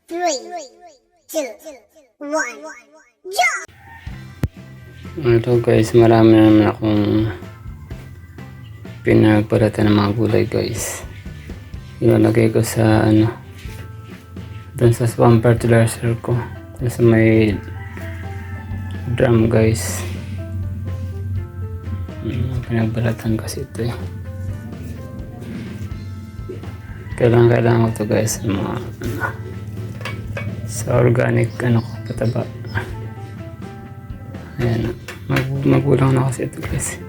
3, 2, 1, jump! Ito guys, marami naman akong pinagbalatan ng mga gulay guys. Ilalagay ko sa dun sa swamp fertilizer ko, dun sa may drum guys. Pinagbalatan kasi ito eh. Kailangan ko to guys sa mga sa organic ko pataba. Ayan, magulang na kasi ito guys.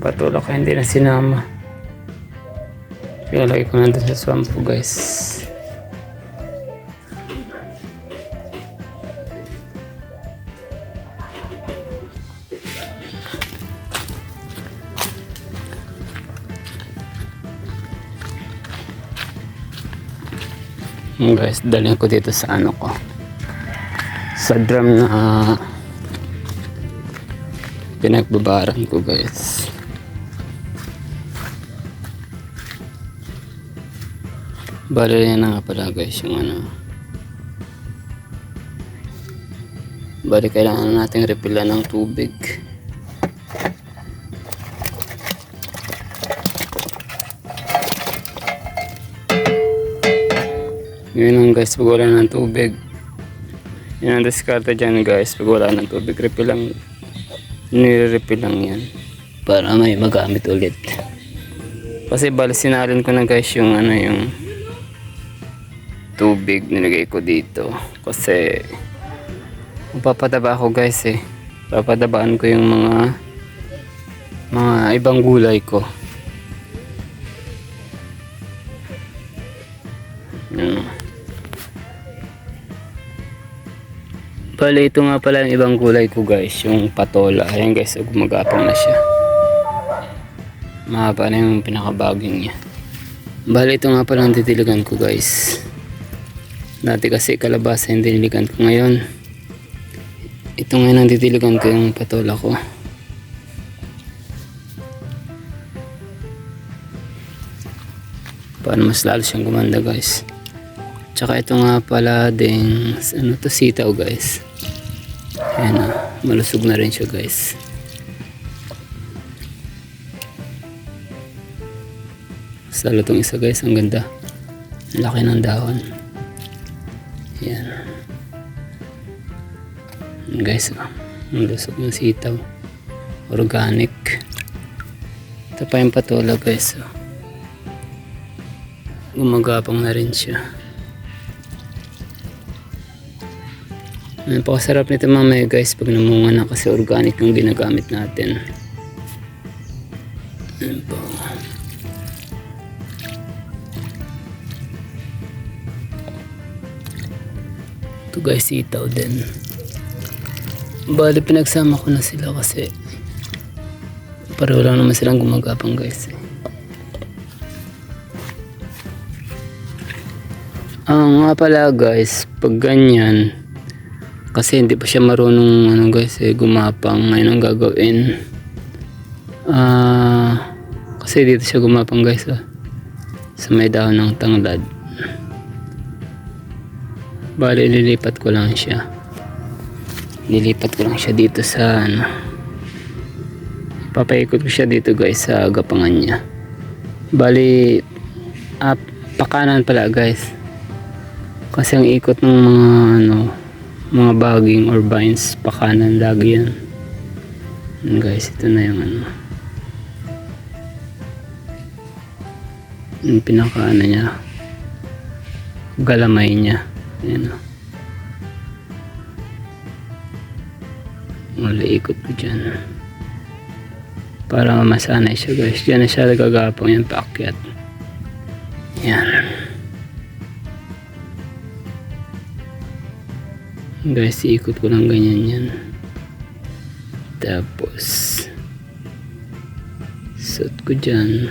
Patulak ko hindi na sinama. Kaya lagi ko nandun sa swamp ko guys. Guys, dalhin ko dito sa ko, sa drum na pinagbabaran ko guys. Bali yan na nga pala guys yung bali kailangan natin refilan ng tubig. Yun guys, pag wala ng tubig, yun ang diskarte dyan guys. Pag wala ng tubig, refill lang, nire-refill lang yan para may magamit ulit. Kasi bali sinalin ko na guys yung yung tubig nilagay ko dito kasi papadaba ko guys eh. Papadabaan ko yung mga ibang gulay ko. Bali ito nga pala yung ibang gulay ko guys, yung patola. Ayan guys, gumagapang na siya. Mahaba na yung pinakabaging niya. Bali ito nga pala ang didiligan ko guys. Dati kasi kalabasa yung diniligan ko, ngayon ito nga ang didiligan ko yung patola ko. Para mas lalo siyang gumanda guys. Tsaka ito nga pala din to, sitaw guys. Ayan malusog na rin siya guys. Salo tong isa guys, ang ganda. Laki ng dahon. Ayan guys, malusog ng sitaw. Organic. Ito pa yung patola guys. Gumagapang na rin siya. Napakasarap nito mamaya guys pag namunga na kasi organic yung ginagamit natin. Ayan po. Ito guys, sitaw din. Bali pinagsama ko na sila kasi pareho lang naman silang gumagapang guys. Nga pala guys, pag ganyan kasi hindi pa siya marunong guys gumapang, ngayon ang gagawin kasi dito siya gumapang guys sa may dahon ng tanglad. Bali nilipat ko lang siya dito sa papaikot ko siya dito guys sa gapangan niya. Bali pakanan pala guys kasi ang ikot ng mga baging or vines pakanan lagi yan. Guys, ito na yung pinaka niya, galamay niya. Ayan ikot ko dyan para masanay siya guys. Dyan na siya nagagapang yung paakyat. Ayan guys, ikot ko lang ganyan yan, tapos suot ko dyan.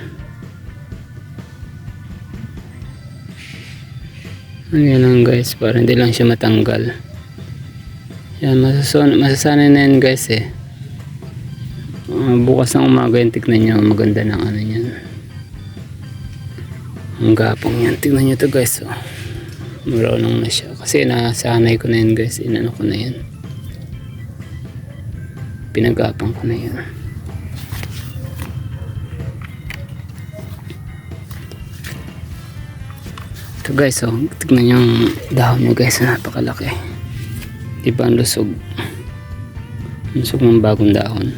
Ayan lang guys, para hindi lang siya matanggal. Yan, masasanay na yan guys bukas ng umaga yan, tignan nyo, maganda ng yan. Ang gapong yan. Tingnan nyo to guys. Oh. Marunong na siya. Kasi nasanay ko na yun guys. Inano ko na yan. Pinagapang ko na yan. Ito guys, oh, tignan yung dahon nyo guys, napakalaki. Diba ang lusog? Lusog ng bagong dahon.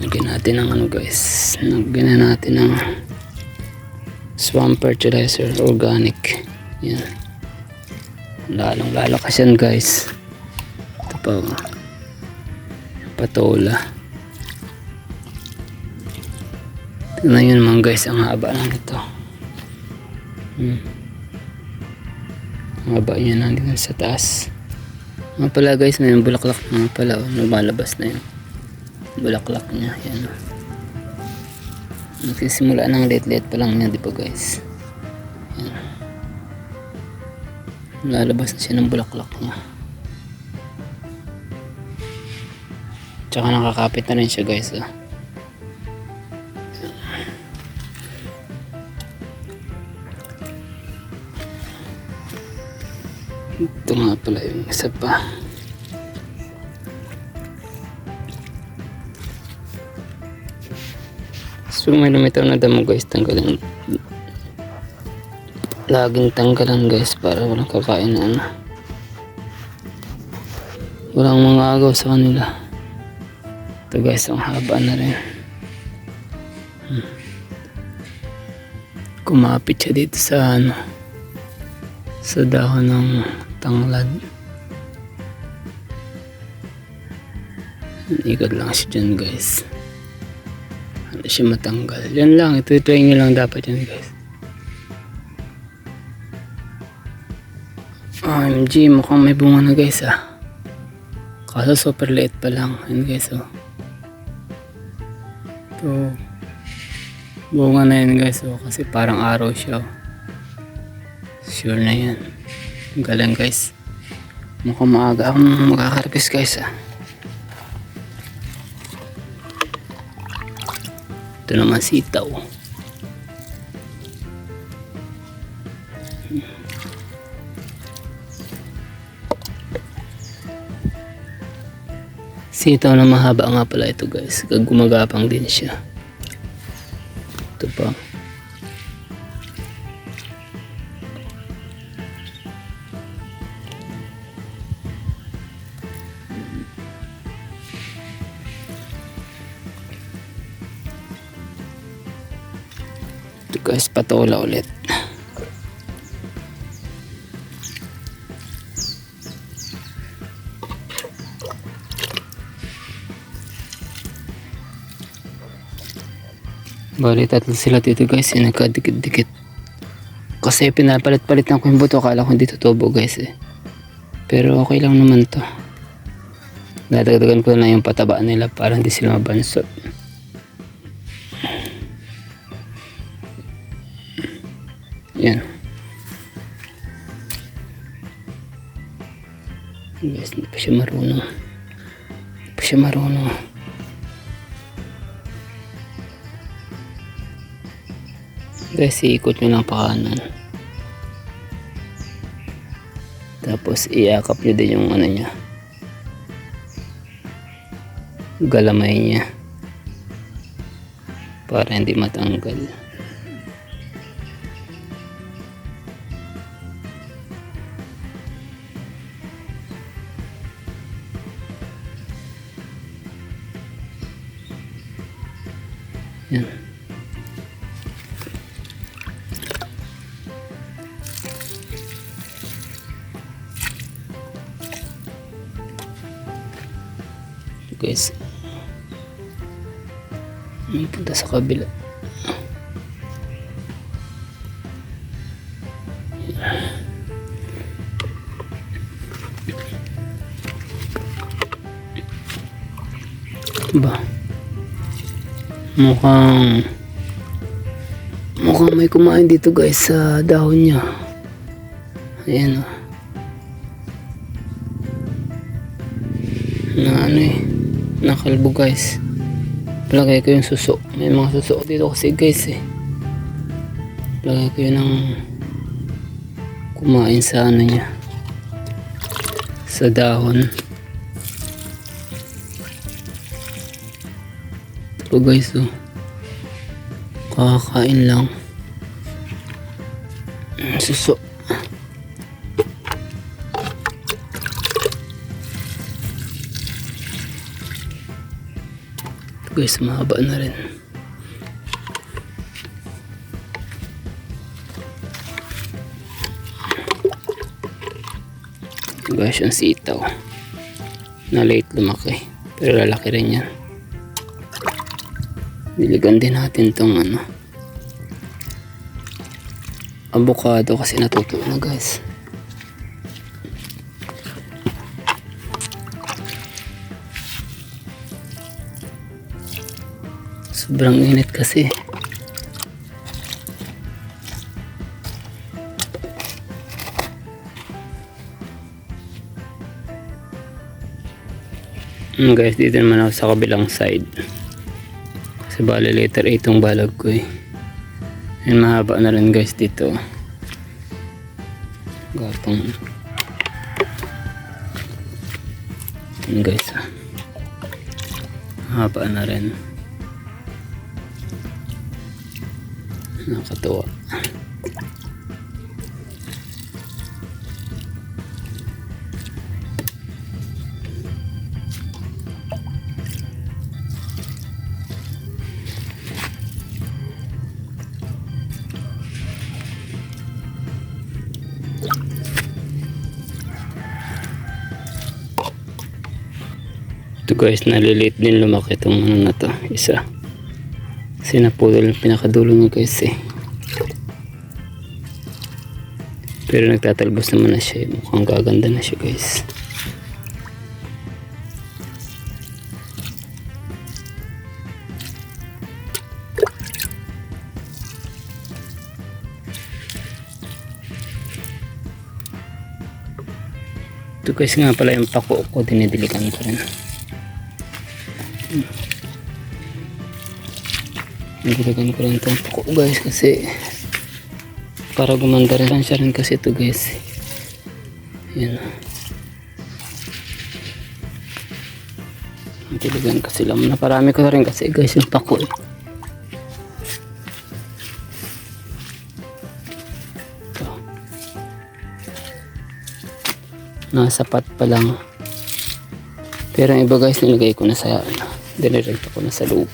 Lagyan natin ng ano guys, lagyan natin ng swamp fertilizer, organic. Yan. Lalong lalakas yan guys. Ito pa, patola. Tignan nyo naman guys, ang haba lang ito. Haba niya na din sa taas. Mga pala guys, may bulaklak mga pala, oh, lumalabas na yun bulaklak niya. Yan, oh. Nagsisimula ng liit-liit pa lang niya, di ba guys? Yan. Lalabas na siya ng bulaklak niya. Tsaka nakakapit na rin siya guys, oh. Ito nga pala yung isa pa. So may lumitaw na damo guys, tanggalan. Laging tanggalan guys para walang kakain na ano. Walang mga agaw sa kanila. Ito guys, ang haba na rin. Kumapit siya dito sa ano, sa dahon ng tanglad. Ikot lang siya dyan guys. Ano siya matanggal. Yan lang. Ito try nyo lang dapat yan guys. OMG, mukhang may bunga na guys ah. Kaso super liit pa lang. Yan guys oh. Ito. Bunga na yan guys oh. Kasi parang araw siya oh. Sure na yan. Galing guys. Mukhang maaga akong makakarpis guys ah. Ito naman sitaw. Sitaw na mahaba nga pala ito guys. Gumagapang din siya. Ito pa. Ito guys, patola ulit. Bali tatlo sila dito guys, nagkadikit-dikit. Kasi pinapalit-palit lang ko yung buto, akala ko hindi tutubo guys eh. Pero okay lang naman to. Dadagdagan ko na yung pataba nila para hindi sila mabansot. Yan. Guys, hindi pa siya marunong. Hindi pa siya marunong. Guys, iikot nyo lang pa kanan. Tapos iakap nyo din yung ano niya. Galamay niya. Para hindi matanggal. Yan. Guys, may punta sa kabila. Ba, mukhang may kumain dito guys sa dahon niya. Ayan o. Na ano eh, nakalbo guys. Lagay ko yung suso. May mga suso dito kasi guys eh. Lagay ko yun ng kumain sa ano niya, sa dahon. Ito guys, oh. Kakakain lang. Suso. Ito guys, mahaba na rin. Ito guys, yung sitaw. Na late lumaki. Pero lalaki rin yan. Diligan din natin tong ano, avocado kasi natutuyo na guys. Sobrang init kasi. Guys, dito naman ako sa kabilang side. Kasi bali letter 8 itong balag ko eh. Yan, mahaba na rin guys dito. Gapang. Yan guys. Mahaba na rin. Nakakatuwa. Ito guys, nalilit din lumaki itong ano na to, isa. Kasi napudol yung pinakadulo niya guys eh. Pero nagtatalbos naman na siya. Mukhang gaganda na siya guys. Ito guys nga pala yung pako ko, dinidilikan ko rin. Dinidilikan ko rin itong pako guys kasi para gumanda rin siya rin kasi ito guys. Yan. Dinidilikan kasi lang. Naparami ko na rin kasi guys yung pako eh. Nasapat pa lang. Pero ang iba guys nilagay ko na sa dinirekta ko na sa loob.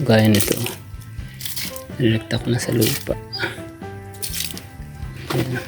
Gaya nito. Dinirekta ko na sa lupa. Ayan.